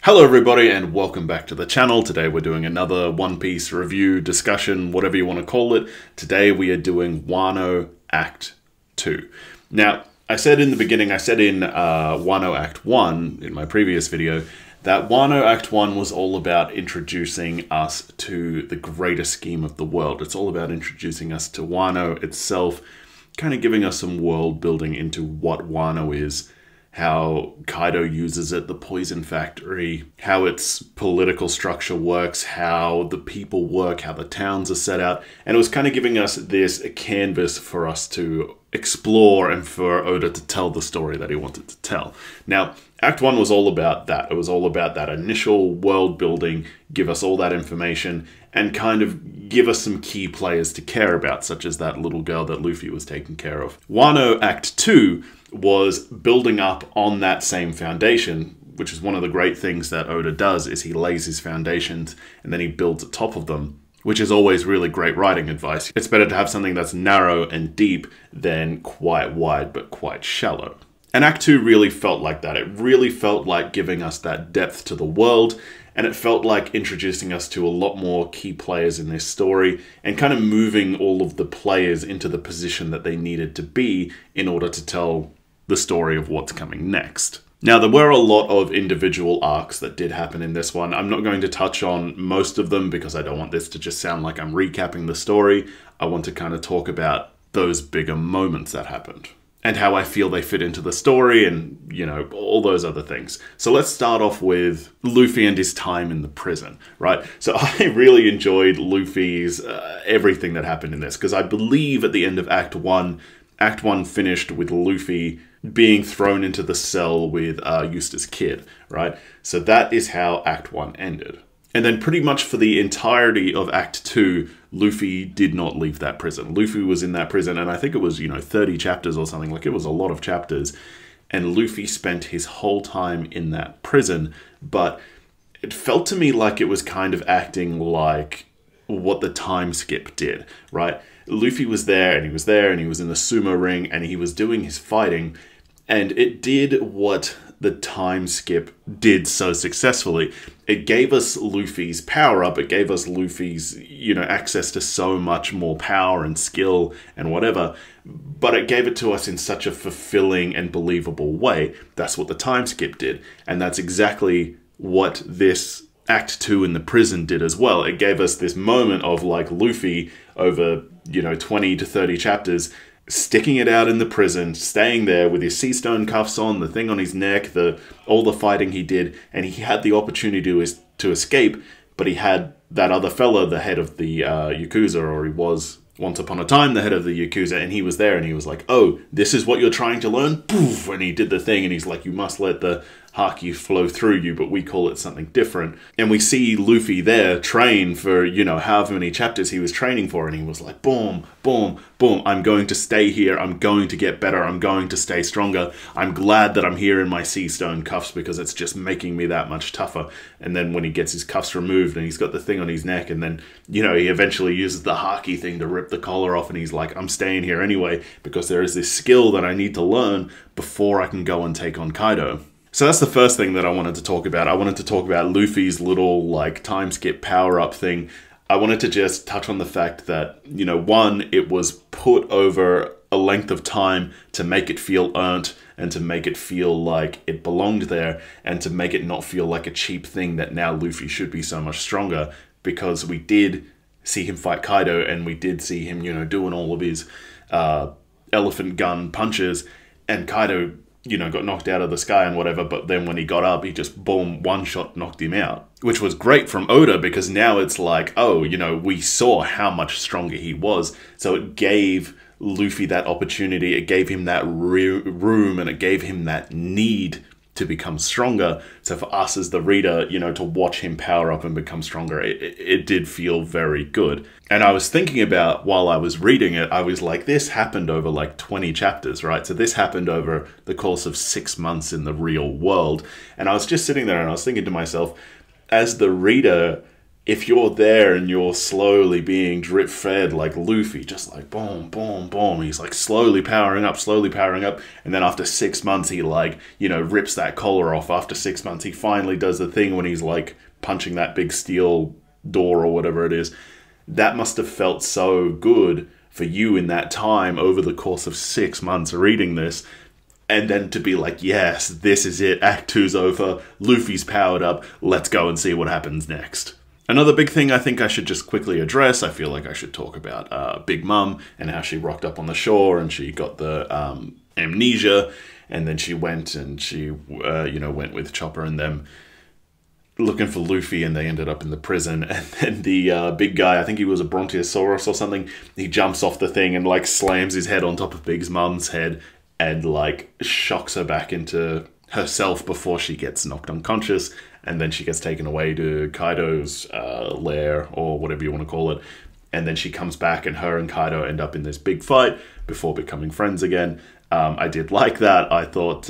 Hello everybody and welcome back to the channel. Today we're doing another One Piece review, discussion, whatever you want to call it. Today we are doing Wano Act 2. Now, I said in the beginning, I said in Wano Act 1, in my previous video, that Wano Act 1 was all about introducing us to the greater scheme of the world. It's all about introducing us to Wano itself, kind of giving us some world building into what Wano is, how Kaido uses it, the poison factory, how its political structure works, how the people work, how the towns are set out. And it was kind of giving us this canvas for us to explore and for Oda to tell the story that he wanted to tell. Now, Act 1 was all about that. It was all about that initial world building, give us all that information, and kind of give us some key players to care about, such as that little girl that Luffy was taking care of. Wano Act 2 was building up on that same foundation, which is one of the great things that Oda does, is he lays his foundations and then he builds atop of them, which is always really great writing advice. It's better to have something that's narrow and deep than quite wide but quite shallow. And Act 2 really felt like that. It really felt like giving us that depth to the world, and it felt like introducing us to a lot more key players in this story and kind of moving all of the players into the position that they needed to be in order to tell the story of what's coming next. Now, there were a lot of individual arcs that did happen in this one. I'm not going to touch on most of them because I don't want this to just sound like I'm recapping the story. I want to kind of talk about those bigger moments that happened and how I feel they fit into the story and, you know, all those other things. So let's start off with Luffy and his time in the prison, right? So I really enjoyed Luffy's everything that happened in this, because I believe at the end of Act 1 finished with Luffy being thrown into the cell with Eustace Kid, right? So that is how Act 1 ended. And then pretty much for the entirety of Act 2, Luffy did not leave that prison. Luffy was in that prison, and I think it was, 30 chapters or something. Like, it was a lot of chapters. And Luffy spent his whole time in that prison, but it felt to me like it was kind of acting like what the time skip did, right? Luffy was there, and he was there, and he was in the sumo ring, and he was doing his fighting, and it did what the time skip did so successfully. It gave us Luffy's power-up, it gave us Luffy's, access to so much more power and skill and whatever, but it gave it to us in such a fulfilling and believable way. That's what the time skip did, and that's exactly what this Act 2 in the prison did as well. It gave us this moment of, like, Luffy over, 20 to 30 chapters, sticking it out in the prison, staying there with his sea stone cuffs on, the thing on his neck, all the fighting he did, and he had the opportunity to escape, but he had that other fella, the head of the Yakuza, or he was once upon a time the head of the Yakuza, and he was there, and he was like, oh, this is what you're trying to learn? Poof! And he did the thing, and he's like, you must let the haki flow through you, but we call it something different. And we see Luffy there train for, however many chapters he was training for, and he was like, boom, boom, boom, I'm going to stay here, I'm going to get better, I'm going to stay stronger, I'm glad that I'm here in my sea stone cuffs because it's just making me that much tougher. And then when he gets his cuffs removed and he's got the thing on his neck, and then, he eventually uses the haki thing to rip the collar off, and he's like, I'm staying here anyway because there is this skill that I need to learn before I can go and take on Kaido. So that's the first thing that I wanted to talk about. I wanted to talk about Luffy's little, time skip power-up thing. I wanted to just touch on the fact that, one, it was put over a length of time to make it feel earned and to make it feel like it belonged there and to make it not feel like a cheap thing that now Luffy should be so much stronger, because we did see him fight Kaido and we did see him, doing all of his elephant gun punches, and Kaido got knocked out of the sky and whatever, but then when he got up, he just, boom, one shot knocked him out. Which was great from Oda, because now it's like, oh, we saw how much stronger he was, so it gave Luffy that opportunity, it gave him that room, and it gave him that need to become stronger. So for us as the reader, to watch him power up and become stronger, it did feel very good. And I was thinking about, while I was reading it, I was like, this happened over like 20 chapters, right? So this happened over the course of 6 months in the real world. And I was just sitting there and I was thinking to myself, as the reader, if you're there and you're slowly being drip fed like Luffy, just like boom, boom, boom, he's like slowly powering up, and then after 6 months he like, you know, rips that collar off. After 6 months he finally does the thing when he's like punching that big steel door or whatever it is. That must have felt so good for you in that time over the course of 6 months reading this. And then to be like, yes, this is it, Act 2's over, Luffy's powered up, let's go and see what happens next. Another big thing I think I should just quickly address, I feel like I should talk about Big Mum and how she rocked up on the shore and she got the amnesia, and then she went and she, you know, went with Chopper and them looking for Luffy, and they ended up in the prison. And then the big guy, I think he was a Brontosaurus or something, he jumps off the thing and like slams his head on top of Big Mum's head and like shocks her back into herself before she gets knocked unconscious, and then she gets taken away to Kaido's lair, or whatever you want to call it, and then she comes back and her and Kaido end up in this big fight before becoming friends again. I did like that. I thought,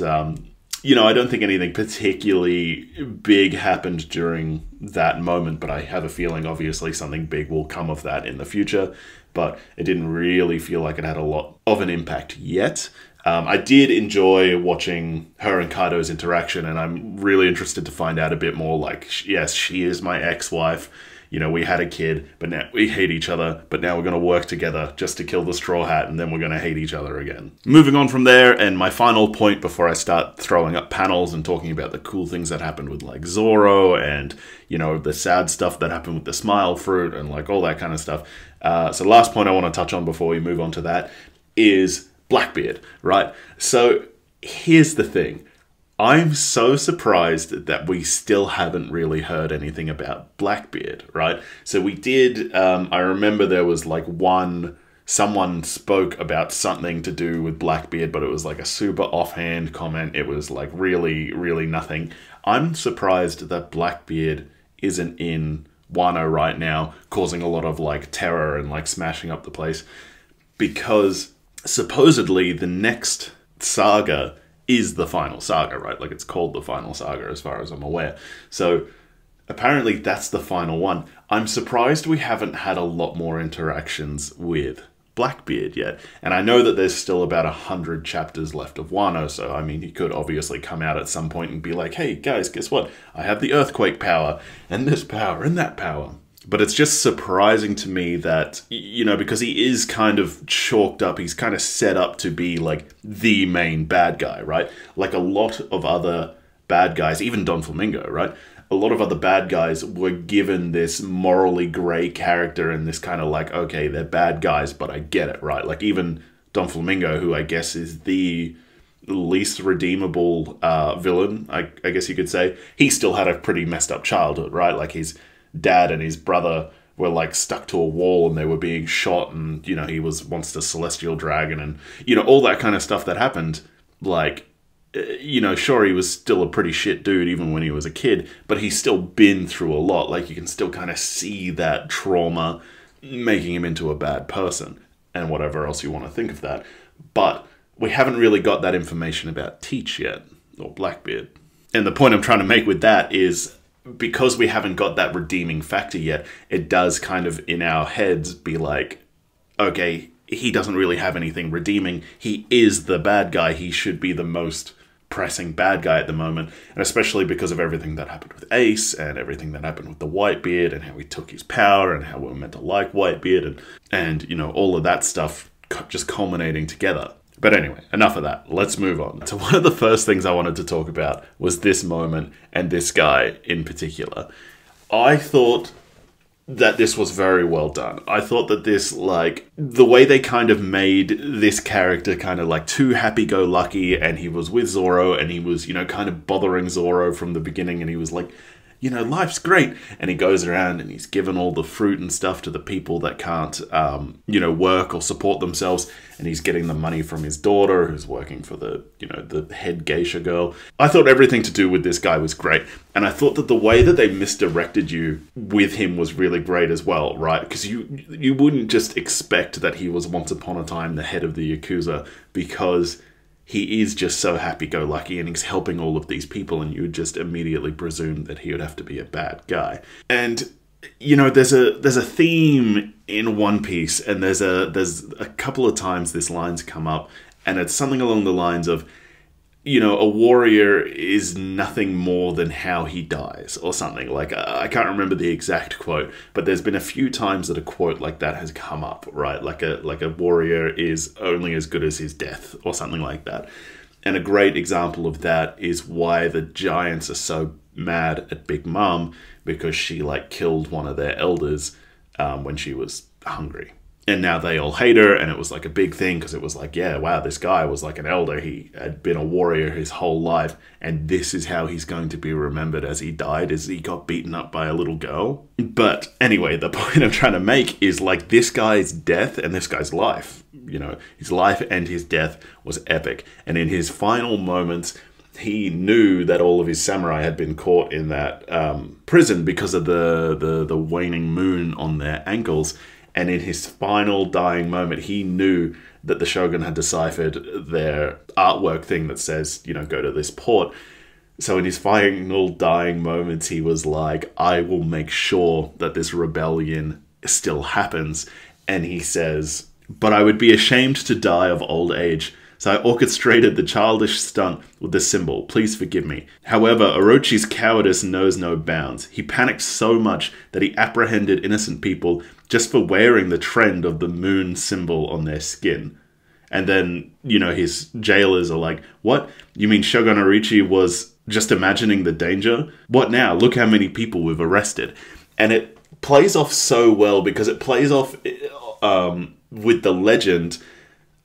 you know, I don't think anything particularly big happened during that moment, but I have a feeling obviously something big will come of that in the future, but it didn't really feel like it had a lot of an impact yet. I did enjoy watching her and Kaido's interaction, and I'm really interested to find out a bit more, like, yes, she is my ex-wife, you know, we had a kid, but now we hate each other, but now we're going to work together just to kill the Straw Hat, and then we're going to hate each other again. Moving on from there, and my final point before I start throwing up panels and talking about the cool things that happened with, like, Zoro, and, you know, the sad stuff that happened with the Smile Fruit, and, like, all that kind of stuff. So last point I want to touch on before we move on to that is Blackbeard, right? So here's the thing. I'm so surprised that we still haven't really heard anything about Blackbeard, right? So we did, I remember there was like someone spoke about something to do with Blackbeard, but it was like a super offhand comment. It was like really, really nothing. I'm surprised that Blackbeard isn't in Wano right now, causing a lot of like terror and like smashing up the place, because supposedly the next saga is the final saga, right? Like, it's called the final saga as far as I'm aware. So apparently that's the final one. I'm surprised we haven't had a lot more interactions with Blackbeard yet. And I know that there's still about 100 chapters left of Wano, so I mean, he could obviously come out at some point and be like, hey guys, guess what? I have the earthquake power, and this power, and that power. But it's just surprising to me that, you know, because he is kind of chalked up, he's kind of set up to be like the main bad guy, right? Like a lot of other bad guys, even Don Flamingo, right? A lot of other bad guys were given this morally grey character and this kind of like, okay, they're bad guys, but I get it, right? Like even Don Flamingo, who I guess is the least redeemable villain, I guess you could say, he still had a pretty messed up childhood, right? Like his dad and his brother were like stuck to a wall and they were being shot, and you know, he was once the celestial dragon, and you know, all that kind of stuff that happened. Like, you know, sure, he was still a pretty shit dude even when he was a kid, but he's still been through a lot. Like, you can still kind of see that trauma making him into a bad person, and whatever else you want to think of that. But we haven't really got that information about Teach yet, or Blackbeard. And the point I'm trying to make with that is, because we haven't got that redeeming factor yet, it does kind of in our heads be like, okay, he doesn't really have anything redeeming. He is the bad guy. He should be the most pressing bad guy at the moment. And especially because of everything that happened with Ace and everything that happened with the Whitebeard and how he took his power and how we were meant to like Whitebeard and you know, all of that stuff just culminating together. But anyway, enough of that. Let's move on. So one of the first things I wanted to talk about was this moment and this guy in particular. I thought that this was very well done. I thought that this, like, the way they kind of made this character kind of like too happy-go-lucky, and he was with Zoro and he was, you know, kind of bothering Zoro from the beginning, and he was like, you know, life's great. And he goes around and he's given all the fruit and stuff to the people that can't, you know, work or support themselves. And he's getting the money from his daughter, who's working for the, you know, the head geisha girl. I thought everything to do with this guy was great. And I thought that the way that they misdirected you with him was really great as well, right? Because you wouldn't just expect that he was once upon a time the head of the Yakuza, because he is just so happy-go-lucky and he's helping all of these people, and you would just immediately presume that he would have to be a bad guy. And you know, there's a theme in One Piece, and there's a couple of times this line's come up, and it's something along the lines of, you know, a warrior is nothing more than how he dies, or something. Like, I can't remember the exact quote, but there's been a few times that a quote like that has come up, right? Like a warrior is only as good as his death, or something like that. And a great example of that is why the giants are so mad at Big Mom, because she, like, killed one of their elders when she was hungry. And now they all hate her, and it was like a big thing, because it was like, yeah, wow, this guy was like an elder. He had been a warrior his whole life, and this is how he's going to be remembered as he died, as he got beaten up by a little girl. But anyway, the point I'm trying to make is, like, this guy's death and this guy's life, you know, his life and his death was epic. And in his final moments, he knew that all of his samurai had been caught in that prison because of the waning moon on their ankles. And in his final dying moment, he knew that the Shogun had deciphered their artwork thing that says, you know, go to this port. So in his final dying moments, he was like, I will make sure that this rebellion still happens. And he says, but I would be ashamed to die of old age. So I orchestrated the childish stunt with the symbol. Please forgive me. However, Orochi's cowardice knows no bounds. He panicked so much that he apprehended innocent people just for wearing the trend of the moon symbol on their skin. And then, you know, his jailers are like, what? You mean Shogun Orochi was just imagining the danger? What now? Look how many people we've arrested. And it plays off so well, because it plays off with the legend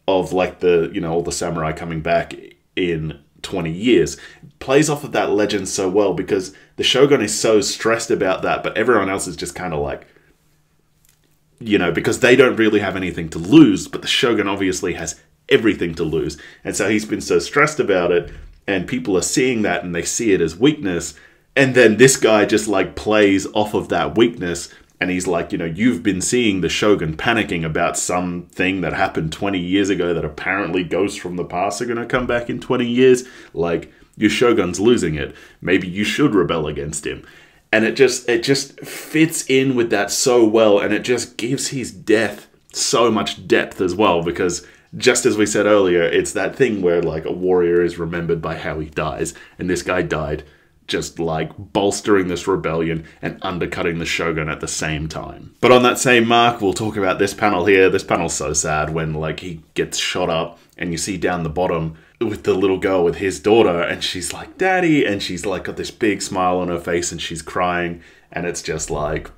of, like, the, you know, all the samurai coming back in 20 years. It plays off of that legend so well, because the Shogun is so stressed about that, but everyone else is just kind of like, you know, because they don't really have anything to lose, but the Shogun obviously has everything to lose. And so he's been so stressed about it, and people are seeing that, and they see it as weakness. And then this guy just, like, plays off of that weakness. And he's like, you know, you've been seeing the Shogun panicking about something that happened 20 years ago that apparently ghosts from the past are going to come back in 20 years. Like, your Shogun's losing it. Maybe you should rebel against him. And it just fits in with that so well. And it just gives his death so much depth as well. Because just as we said earlier, it's that thing where, like, a warrior is remembered by how he dies. And this guy died just, like, bolstering this rebellion and undercutting the Shogun at the same time. But on that same mark, we'll talk about this panel here. This panel's so sad when, like, he gets shot up, and you see down the bottom with the little girl with his daughter, and she's like, Daddy, and she's, like, got this big smile on her face, and she's crying, and it's just like,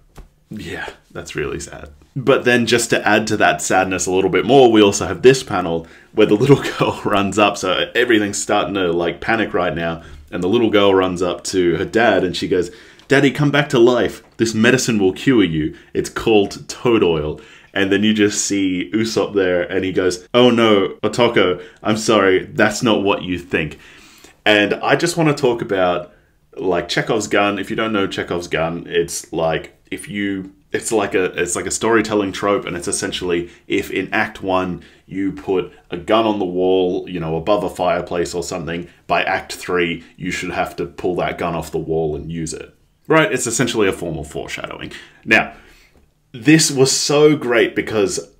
yeah, that's really sad. But then, just to add to that sadness a little bit more, we also have this panel where the little girl runs up, so everything's starting to, like, panic right now. And the little girl runs up to her dad, and she goes, Daddy, come back to life. This medicine will cure you. It's called toad oil. And then you just see Usopp there, and he goes, oh no, Otoko, I'm sorry, that's not what you think. And I just want to talk about, like, Chekhov's gun. If you don't know Chekhov's gun, it's like, it's like a storytelling trope, and it's essentially, if in Act 1 you put a gun on the wall, you know, above a fireplace or something, by Act 3 you should have to pull that gun off the wall and use it. Right? It's essentially a form of foreshadowing. Now, this was so great because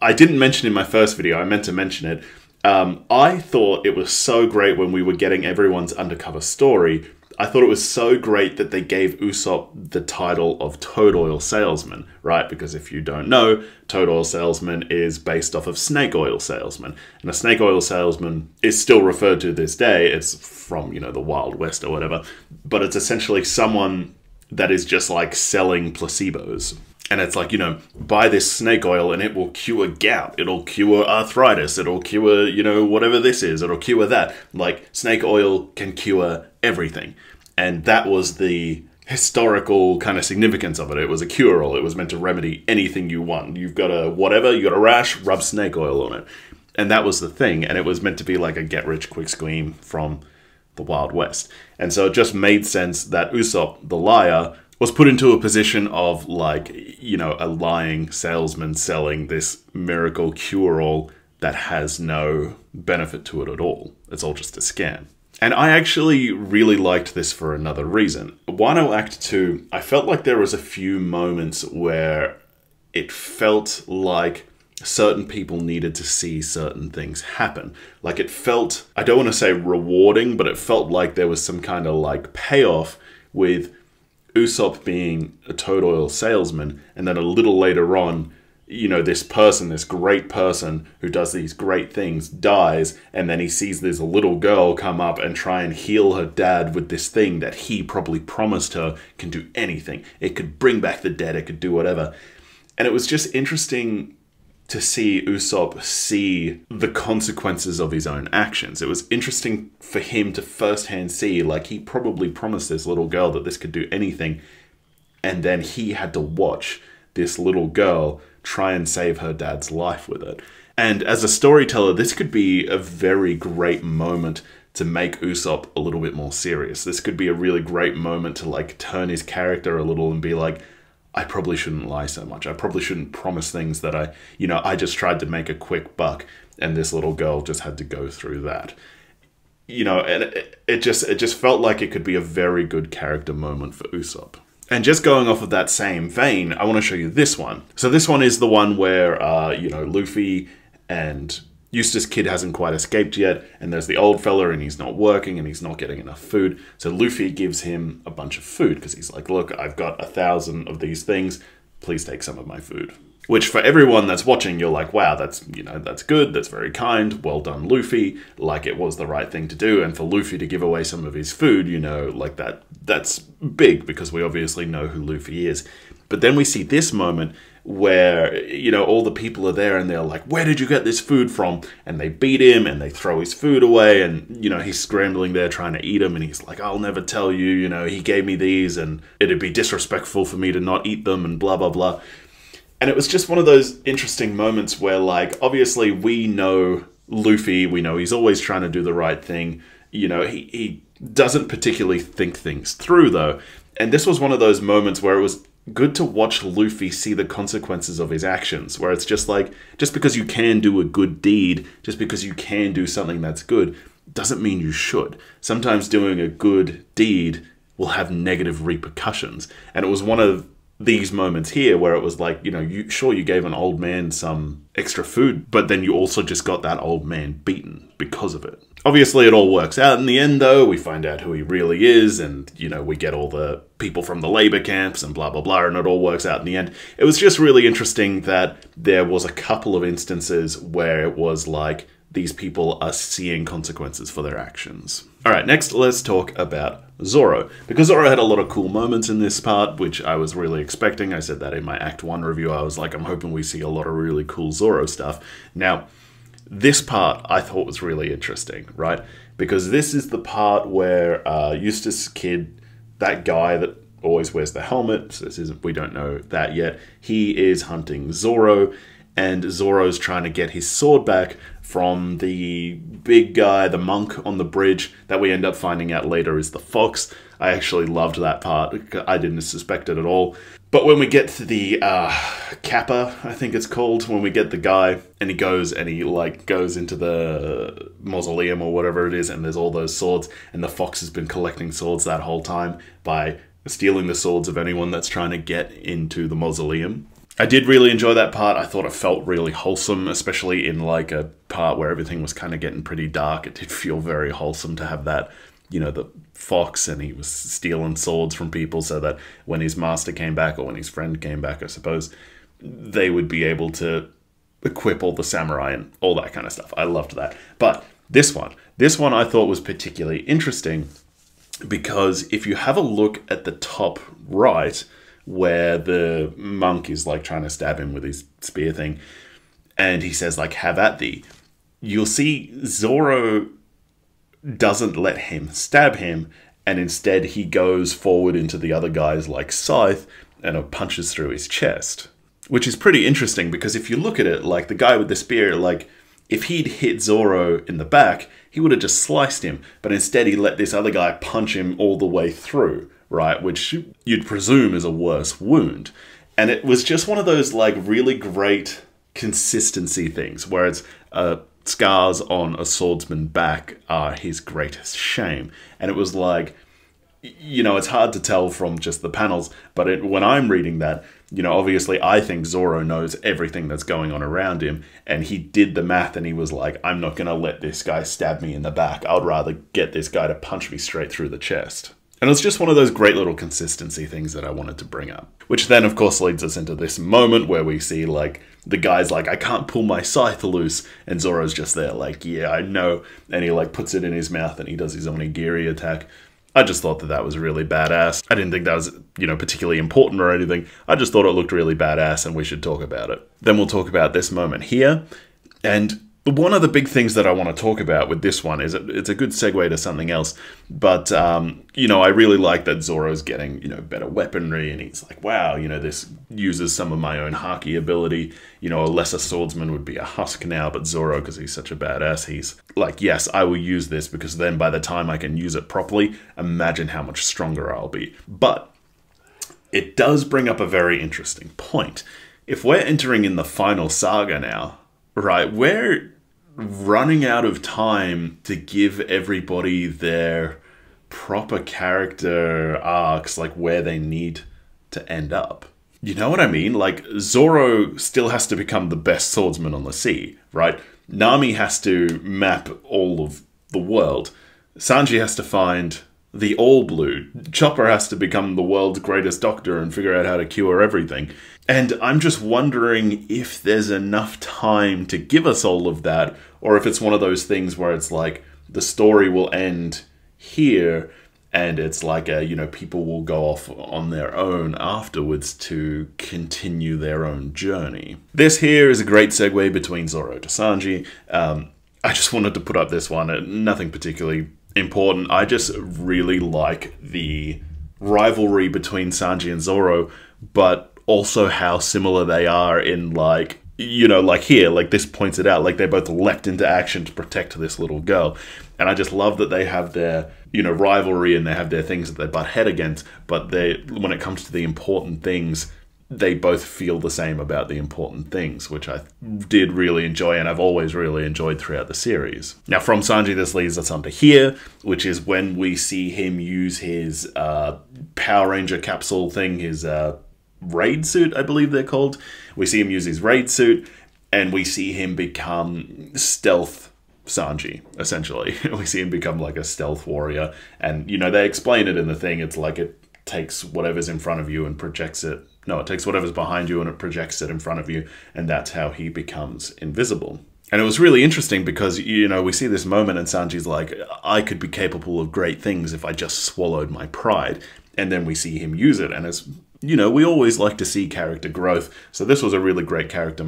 I didn't mention in my first video, I meant to mention it. I thought it was so great when we were getting everyone's undercover story. I thought it was so great that they gave Usopp the title of Toad Oil Salesman, right? Because if you don't know, Toad Oil Salesman is based off of Snake Oil Salesman. And a Snake Oil Salesman is still referred to this day. It's from, you know, the Wild West or whatever. But it's essentially someone that is just, like, selling placebos. And it's like, you know, buy this snake oil and it will cure gout. It'll cure arthritis. It'll cure, you know, whatever this is. It'll cure that. Like, snake oil can cure everything. And that was the historical kind of significance of it. It was a cure-all. It was meant to remedy anything you want. You've got a whatever, you got a rash, rub snake oil on it. And that was the thing. And it was meant to be like a get-rich-quick scheme from the Wild West. And so it just made sense that Usopp, the liar, was put into a position of, like, you know, a lying salesman selling this miracle cure-all that has no benefit to it at all. It's all just a scam. And I actually really liked this for another reason. Wano Act 2, I felt like there was a few moments where it felt like certain people needed to see certain things happen. Like it felt, I don't want to say rewarding, but it felt like there was some kind of like payoff with Usopp being a toad oil salesman, and then a little later on, you know, this person, this great person who does these great things dies, and then he sees this little girl come up and try and heal her dad with this thing that he probably promised her can do anything. It could bring back the dead, it could do whatever. And it was just interesting to see Usopp see the consequences of his own actions. It was interesting for him to firsthand see, like, he probably promised this little girl that this could do anything, and then he had to watch this little girl try and save her dad's life with it. And as a storyteller, this could be a very great moment to make Usopp a little bit more serious. This could be a really great moment to like turn his character a little and be like, I probably shouldn't lie so much. I probably shouldn't promise things that I just tried to make a quick buck, and this little girl just had to go through that. You know, and it just felt like it could be a very good character moment for Usopp. And just going off of that same vein, I want to show you this one. So this one is the one where, you know, Luffy and Eustace Kid hasn't quite escaped yet, and there's the old fella and he's not working and he's not getting enough food. So Luffy gives him a bunch of food because he's like, look, I've got 1,000 of these things. Please take some of my food. Which for everyone that's watching, you're like, wow, that's, you know, that's good. That's very kind. Well done, Luffy. Like, it was the right thing to do. And for Luffy to give away some of his food, you know, like that's big because we obviously know who Luffy is. But then we see this moment where, you know, all the people are there and they're like, where did you get this food from? And they beat him and they throw his food away, and, you know, he's scrambling there trying to eat them, and he's like, I'll never tell you, you know, he gave me these and it'd be disrespectful for me to not eat them and blah, blah, blah. And it was just one of those interesting moments where, like, obviously we know Luffy, we know he's always trying to do the right thing. You know, he doesn't particularly think things through, though. And this was one of those moments where it was good to watch Luffy see the consequences of his actions, where it's just like, just because you can do a good deed, just because you can do something that's good, doesn't mean you should. Sometimes doing a good deed will have negative repercussions. And it was one of these moments here where it was like, you know, you gave an old man some extra food, but then you also just got that old man beaten because of it. Obviously, it all works out in the end, though. We find out who he really is, and, you know, we get all the people from the labor camps and blah, blah, blah, and it all works out in the end. It was just really interesting that there was a couple of instances where it was like, these people are seeing consequences for their actions. All right, next let's talk about Zoro. Because Zoro had a lot of cool moments in this part, which I was really expecting. I said that in my Act 1 review. I was like, I'm hoping we see a lot of really cool Zoro stuff. Now, this part I thought was really interesting, right? Because this is the part where Eustace Kid, that guy that always wears the helmet, so we don't know that yet, he is hunting Zoro, and Zoro's trying to get his sword back from the big guy, the monk on the bridge, that we end up finding out later is the fox. I actually loved that part. I didn't suspect it at all. But when we get to the Kappa, I think it's called, when we get the guy and he goes into the mausoleum or whatever it is, and there's all those swords, and the fox has been collecting swords that whole time by stealing the swords of anyone that's trying to get into the mausoleum. I did really enjoy that part. I thought it felt really wholesome, especially in like a part where everything was kind of getting pretty dark. It did feel very wholesome to have that, you know, the fox, and he was stealing swords from people so that when his master came back, or when his friend came back, I suppose, they would be able to equip all the samurai and all that kind of stuff. I loved that. But this one I thought was particularly interesting because if you have a look at the top right, where the monk is like trying to stab him with his spear thing, and he says like, have at thee, you'll see Zoro doesn't let him stab him, and instead he goes forward into the other guy's like scythe and punches through his chest. Which is pretty interesting because if you look at it, like the guy with the spear, like if he'd hit Zoro in the back, he would have just sliced him, but instead he let this other guy punch him all the way through. Right, which you'd presume is a worse wound. And it was just one of those like really great consistency things where it's a scars on a swordsman's back are his greatest shame. And it was like, you know, it's hard to tell from just the panels, but when I'm reading that, you know, obviously I think Zoro knows everything that's going on around him, and he did the math and he was like, I'm not going to let this guy stab me in the back. I'd rather get this guy to punch me straight through the chest. And it's just one of those great little consistency things that I wanted to bring up. Which then, of course, leads us into this moment where we see, like, the guy's like, I can't pull my scythe loose. And Zoro's just there like, yeah, I know. And he, like, puts it in his mouth and he does his onigiri attack. I just thought that that was really badass. I didn't think that was, you know, particularly important or anything. I just thought it looked really badass and we should talk about it. Then we'll talk about this moment here. And one of the big things that I want to talk about with this one is it's a good segue to something else. But, you know, I really like that Zoro's getting, you know, better weaponry. And he's like, wow, you know, this uses some of my own haki ability. You know, a lesser swordsman would be a husk now. But Zoro, because he's such a badass, he's like, yes, I will use this because then by the time I can use it properly, imagine how much stronger I'll be. But it does bring up a very interesting point. If we're entering in the final saga now, right, we're running out of time to give everybody their proper character arcs, like where they need to end up. You know what I mean? Like, Zoro still has to become the best swordsman on the sea, right? Nami has to map all of the world. Sanji has to find the All Blue. Chopper has to become the world's greatest doctor and figure out how to cure everything. And I'm just wondering if there's enough time to give us all of that, or if it's one of those things where it's like the story will end here and it's like, you know, people will go off on their own afterwards to continue their own journey. This here is a great segue between Zoro to Sanji. I just wanted to put up this one, nothing particularly important. I just really like the rivalry between Sanji and Zoro, but also how similar they are in, like, you know, like here, like this points it out, like they both leapt into action to protect this little girl. And I just love that they have their, you know, rivalry and they have their things that they butt head against, but when it comes to the important things, they both feel the same about the important things, which I did really enjoy and I've always really enjoyed throughout the series. Now from Sanji, this leads us on to here, which is when we see him use his Power Ranger capsule thing, his raid suit, I believe they're called. We see him use his raid suit and we see him become stealth Sanji, essentially. We see him become like a stealth warrior, and, you know, they explain it in the thing. It's like it takes whatever's in front of you and projects it. No, it takes whatever's behind you and it projects it in front of you, and that's how he becomes invisible. And it was really interesting because, you know, we see this moment and Sanji's like, I could be capable of great things if I just swallowed my pride. And then we see him use it, and it's, you know, we always like to see character growth. So this was a really great character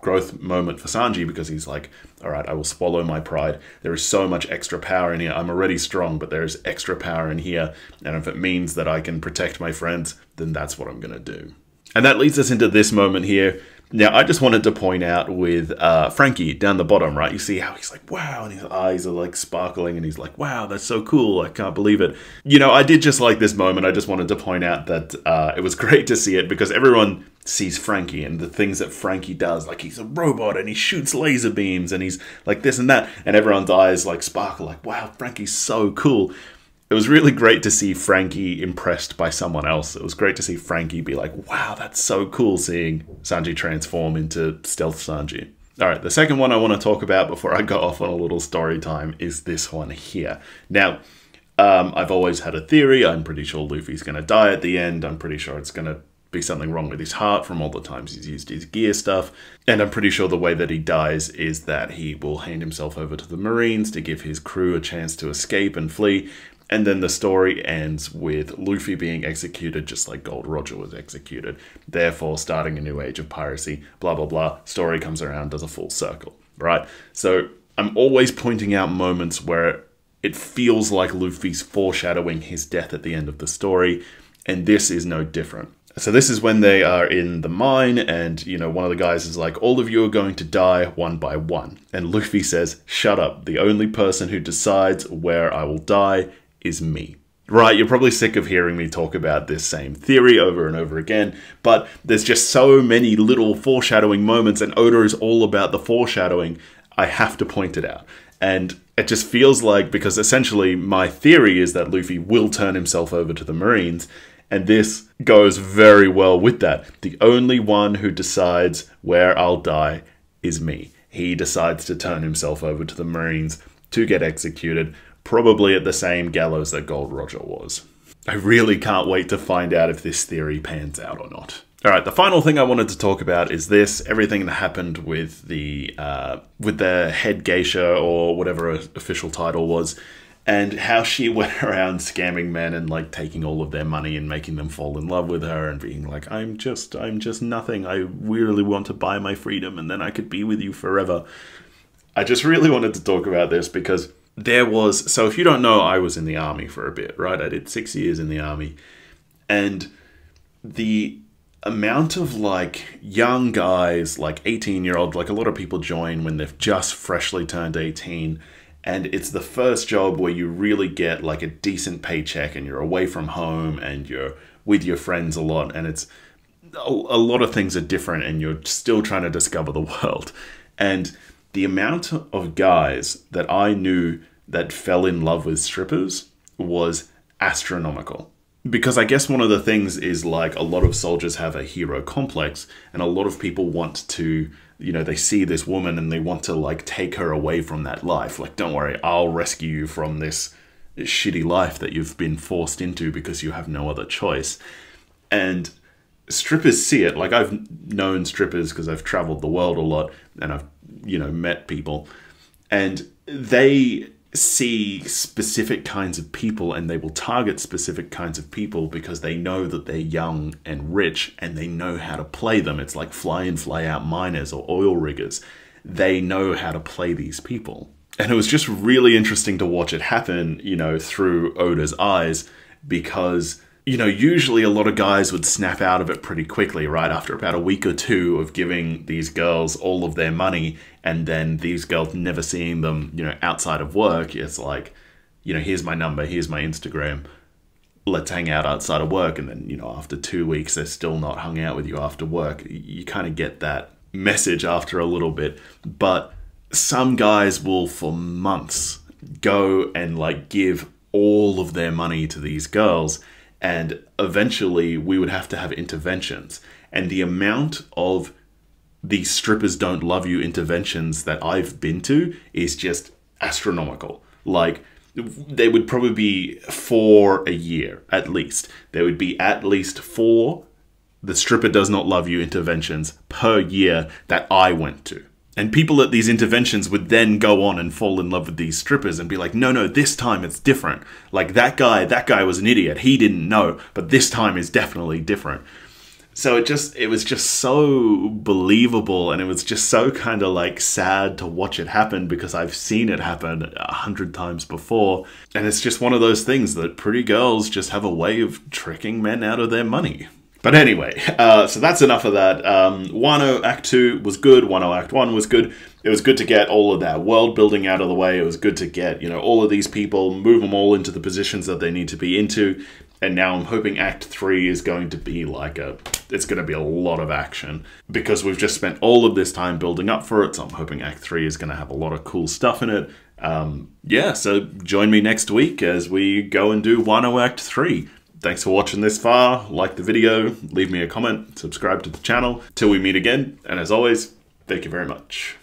growth moment for Sanji, because he's like, all right, I will swallow my pride. There is so much extra power in here. I'm already strong, but there's extra power in here. And if it means that I can protect my friends, then that's what I'm going to do. And that leads us into this moment here. Now, I just wanted to point out with Frankie down the bottom, right? You see how he's like, wow, and his eyes are like sparkling, and he's like, wow, that's so cool. I can't believe it. You know, I did just like this moment. I just wanted to point out that it was great to see it, because everyone sees Frankie and the things that Frankie does. Like, he's a robot and he shoots laser beams and he's like this and that. And everyone's eyes like sparkle, like, wow, Frankie's so cool. It was really great to see Frankie impressed by someone else. It was great to see Frankie be like, wow, that's so cool, seeing Sanji transform into Stealth Sanji. All right, the second one I want to talk about before I go off on a little story time is this one here. Now, I've always had a theory. I'm pretty sure Luffy's going to die at the end. I'm pretty sure it's going to be something wrong with his heart from all the times he's used his gear stuff. And I'm pretty sure the way that he dies is that he will hand himself over to the Marines to give his crew a chance to escape and flee. And then the story ends with Luffy being executed just like Gold Roger was executed. Therefore, starting a new age of piracy, blah, blah, blah. Story comes around, does a full circle, right? So I'm always pointing out moments where it feels like Luffy's foreshadowing his death at the end of the story. And this is no different. So this is when they are in the mine and, you know, one of the guys is like, all of you are going to die one by one. And Luffy says, shut up. The only person who decides where I will die is me. Right, you're probably sick of hearing me talk about this same theory over and over again, but there's just so many little foreshadowing moments, and Oda is all about the foreshadowing. I have to point it out. And it just feels like, because essentially my theory is that Luffy will turn himself over to the Marines, and this goes very well with that. The only one who decides where I'll die is me. He decides to turn himself over to the Marines to get executed, probably at the same gallows that Gold Roger was. I really can't wait to find out if this theory pans out or not. Alright, the final thing I wanted to talk about is this, everything that happened with the head geisha, or whatever her official title was, and how she went around scamming men and like taking all of their money and making them fall in love with her and being like, I'm just nothing, I really want to buy my freedom and then I could be with you forever. I just really wanted to talk about this because so if you don't know, I was in the army for a bit, right? I did 6 years in the army, and the amount of like young guys, like 18-year-old, like a lot of people join when they've just freshly turned 18, and it's the first job where you really get like a decent paycheck and you're away from home and you're with your friends a lot, and it's a lot of things are different and you're still trying to discover the world. And the amount of guys that I knew that fell in love with strippers was astronomical. Because I guess one of the things is, like, a lot of soldiers have a hero complex, and a lot of people want to, you know, they see this woman and they want to, like, take her away from that life. Like, don't worry, I'll rescue you from this shitty life that you've been forced into because you have no other choice. And strippers see it. Like, I've known strippers because I've traveled the world a lot and I've, you know, met people. And they see specific kinds of people and they will target specific kinds of people because they know that they're young and rich and they know how to play them. It's like fly in, fly out miners or oil riggers. They know how to play these people. And it was just really interesting to watch it happen, you know, through Oda's eyes, because, you know, usually a lot of guys would snap out of it pretty quickly, right? After about a week or two of giving these girls all of their money and then these girls never seeing them, you know, outside of work. It's like, you know, here's my number, here's my Instagram, let's hang out outside of work. And then, you know, after 2 weeks, they're still not hung out with you after work. You kind of get that message after a little bit. But some guys will, for months, go and like give all of their money to these girls. And eventually we would have to have interventions. And the amount of these strippers don't love you interventions that I've been to is just astronomical. Like, there would probably be 4 a year, at least. There would be at least 4 the stripper does not love you interventions per year that I went to. And people at these interventions would then go on and fall in love with these strippers and be like, no, this time it's different. Like, that guy was an idiot. He didn't know, but this time is definitely different. So it was just so believable, and it was just so kind of like sad to watch it happen because I've seen it happen 100 times before. And it's just one of those things that pretty girls just have a way of tricking men out of their money. But anyway, so that's enough of that. Wano Act 2 was good. Wano Act 1 was good. It was good to get all of that world building out of the way. It was good to get, you know, all of these people, move them all into the positions that they need to be into. And now I'm hoping Act 3 is going to be like it's going to be a lot of action because we've just spent all of this time building up for it. So I'm hoping Act 3 is going to have a lot of cool stuff in it. Yeah, so join me next week as we go and do Wano Act 3. Thanks for watching this far. Like the video, leave me a comment, subscribe to the channel. Till we meet again, and as always, thank you very much.